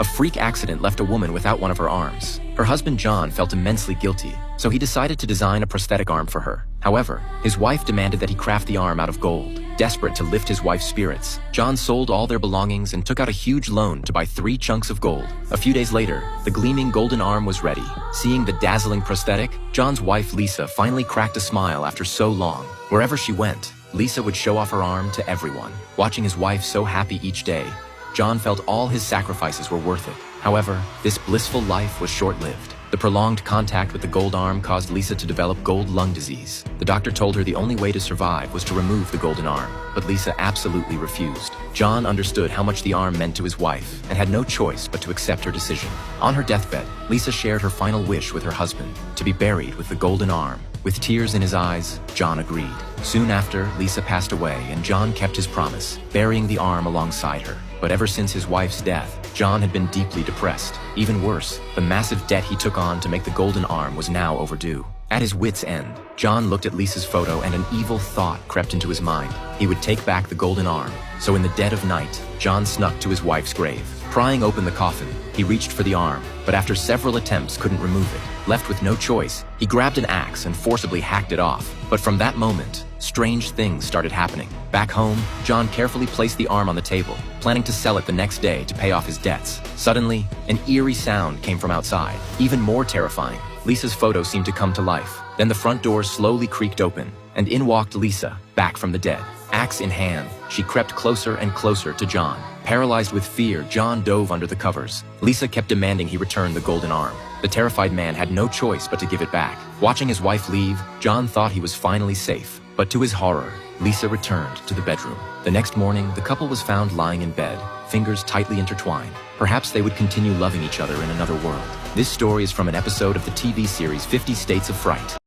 A freak accident left a woman without one of her arms. Her husband John felt immensely guilty, so he decided to design a prosthetic arm for her. However, his wife demanded that he craft the arm out of gold. Desperate to lift his wife's spirits, John sold all their belongings and took out a huge loan to buy 3 chunks of gold. A few days later, the gleaming golden arm was ready. Seeing the dazzling prosthetic, John's wife Lisa finally cracked a smile after so long. Wherever she went, Lisa would show off her arm to everyone. Watching his wife so happy each day, John felt all his sacrifices were worth it. However, this blissful life was short-lived. The prolonged contact with the gold arm caused Lisa to develop gold lung disease. The doctor told her the only way to survive was to remove the golden arm, but Lisa absolutely refused. John understood how much the arm meant to his wife and had no choice but to accept her decision. On her deathbed, Lisa shared her final wish with her husband, to be buried with the golden arm. With tears in his eyes, John agreed. Soon after, Lisa passed away and John kept his promise, burying the arm alongside her. But ever since his wife's death, John had been deeply depressed. Even worse, the massive debt he took on to make the golden arm was now overdue. At his wit's end, John looked at Lisa's photo and an evil thought crept into his mind. He would take back the golden arm. So in the dead of night, John snuck to his wife's grave. Prying open the coffin, he reached for the arm, but after several attempts couldn't remove it. Left with no choice, he grabbed an axe and forcibly hacked it off. But from that moment, strange things started happening. Back home, John carefully placed the arm on the table, planning to sell it the next day to pay off his debts. Suddenly, an eerie sound came from outside. Even more terrifying, Lisa's photo seemed to come to life. Then the front door slowly creaked open, and in walked Lisa, back from the dead. Axe in hand, she crept closer and closer to John. Paralyzed with fear, John dove under the covers. Lisa kept demanding he return the golden arm. The terrified man had no choice but to give it back. Watching his wife leave, John thought he was finally safe. But to his horror, Lisa returned to the bedroom. The next morning, the couple was found lying in bed, fingers tightly intertwined. Perhaps they would continue loving each other in another world. This story is from an episode of the TV series 50 States of Fright.